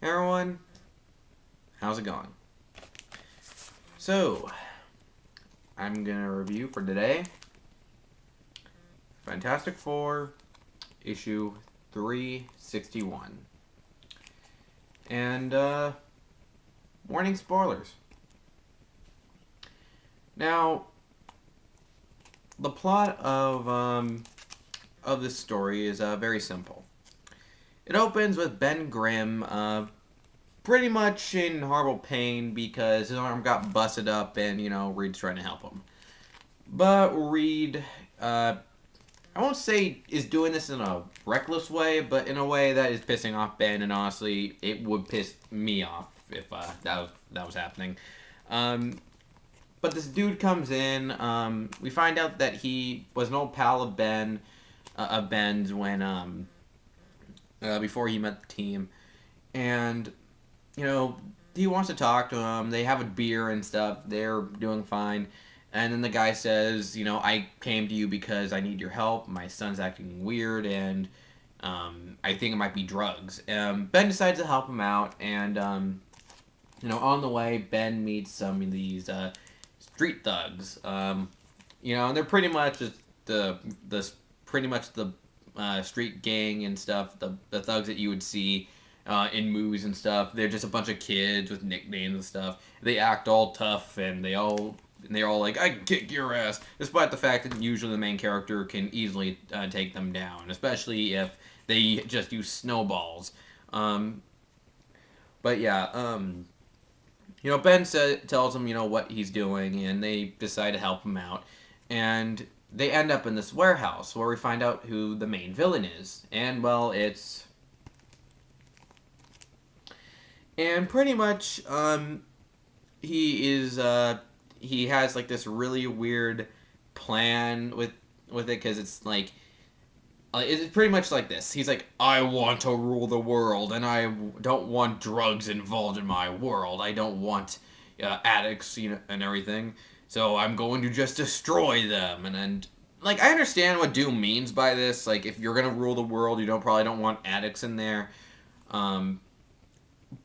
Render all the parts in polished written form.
Hey everyone, how's it going? So, I'm gonna review for today Fantastic Four issue 361. And, warning spoilers. Now, the plot of this story is very simple. It opens with Ben Grimm, pretty much in horrible pain because his arm got busted up and, Reed's trying to help him. But Reed, I won't say is doing this in a reckless way, but in a way that is pissing off Ben, and honestly, it would piss me off if that was happening. Um, but this dude comes in. We find out that he was an old pal of Ben's when before he met the team, and you know, he wants to talk to him. They have a beer and stuff. They're doing fine. And then the guy says, I came to you because I need your help. My son's acting weird, and I think it might be drugs. Ben decides to help him out, and, on the way, Ben meets some of these street thugs. And they're pretty much just the street gang and stuff, the thugs that you would see in movies and stuff. They're just a bunch of kids with nicknames and stuff. They act all tough, and they're all like, I can kick your ass, despite the fact that usually the main character can easily take them down, especially if they just use snowballs. But yeah, Ben tells him, what he's doing, and they decide to help him out. And they end up in this warehouse where we find out who the main villain is. And, well, it's... And pretty much, he has, like, this really weird plan with it, because it's, like... It's pretty much like this. He's like, I want to rule the world, and I don't want drugs involved in my world. I don't want addicts, and everything. So I'm going to just destroy them. And like, I understand what Doom means by this. Like, if you're going to rule the world, you probably don't want addicts in there.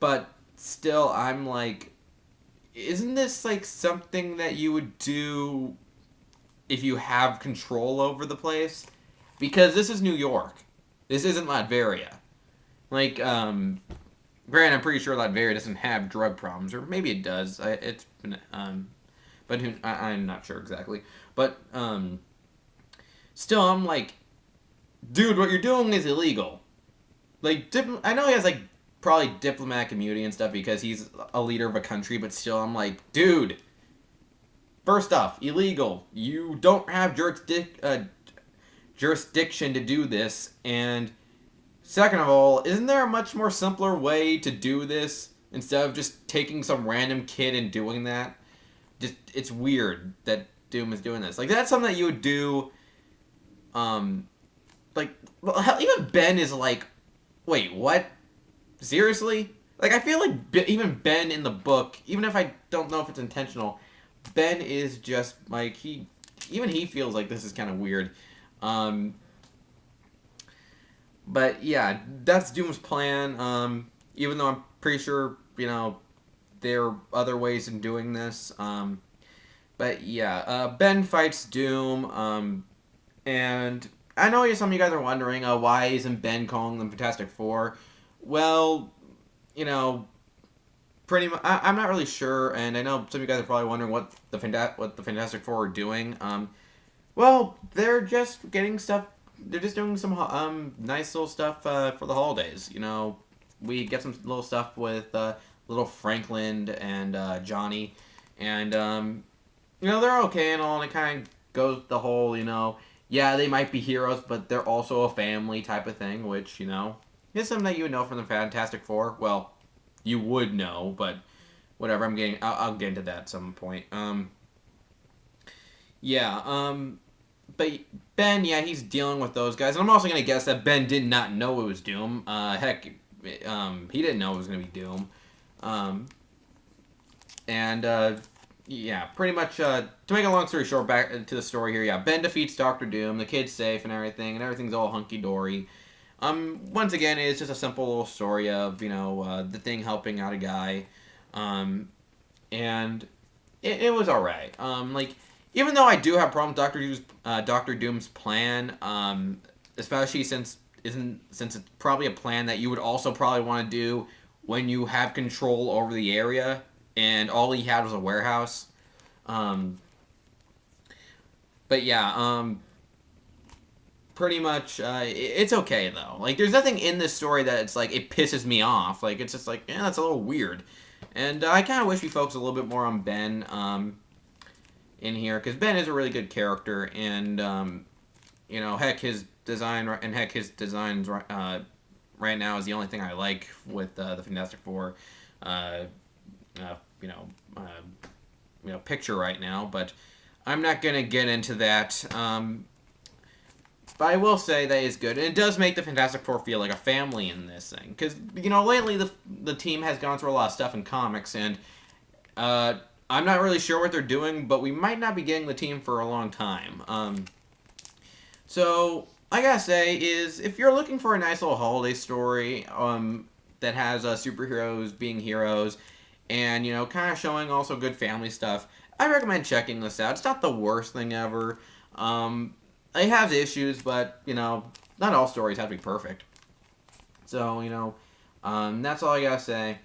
But still, I'm like, isn't this like something that you would do if you have control over the place? Because this is New York. This isn't Latveria. Like, granted, I'm pretty sure Latveria doesn't have drug problems, or maybe it does. But I'm not sure exactly. But, still, I'm like, dude, what you're doing is illegal. Like, I know he has, like, probably diplomatic immunity and stuff because he's a leader of a country, but still, I'm like, dude, first off, illegal. You don't have jurisdiction to do this, and second of all, isn't there a much more simpler way to do this instead of just taking some random kid and doing that? Just, it's weird that Doom is doing this. Like, that's something that you would do, like, well, hell, even Ben is like, wait, what? Seriously? Like, I feel like even Ben in the book, even if I don't know if it's intentional, Ben is just, like, he feels like this is kind of weird. But yeah, that's Doom's plan. Even though I'm pretty sure, there are other ways in doing this. But yeah, Ben fights Doom. And I know some of you guys are wondering, why isn't Ben calling them Fantastic Four? Well, pretty much, I'm not really sure, and I know some of you guys are probably wondering what the Fantastic Four are doing. Well, they're just getting stuff. They're just doing some nice little stuff for the holidays. We get some little stuff with little Franklin and Johnny, and they're okay and all. And it kind of goes the whole, yeah, they might be heroes, but they're also a family type of thing, which is something that you would know from the Fantastic Four. Well, you would know, but whatever. I'll get into that at some point. Yeah. But Ben, yeah, he's dealing with those guys. And I'm also going to guess that Ben did not know it was Doom. Heck, he didn't know it was going to be Doom. Yeah, pretty much, to make a long story short, back to the story here, yeah, Ben defeats Doctor Doom, the kid's safe and everything's all hunky-dory. Once again, it's just a simple little story of the Thing helping out a guy, and it was all right. Like even though I do have problems with Doctor Doom's plan, especially since it's probably a plan that you would also probably want to do when you have control over the area, and all he had was a warehouse. Um, but yeah, pretty much it's okay though. Like there's nothing in this story that it's like it pisses me off. Like it's just like yeah, that's a little weird. And I kind of wish we focused a little bit more on Ben in here because Ben is a really good character, and heck his designs right now is the only thing I like with the Fantastic Four, uh, uh, you know, uh, picture right now. But I'm not gonna get into that. But I will say that it's good, and it does make the Fantastic Four feel like a family in this thing. Because lately the team has gone through a lot of stuff in comics, and I'm not really sure what they're doing, but we might not be getting the team for a long time. So I gotta say is if you're looking for a nice little holiday story that has superheroes being heroes, and kind of showing also good family stuff, I recommend checking this out. It's not the worst thing ever. It has issues, but not all stories have to be perfect. So that's all I gotta say.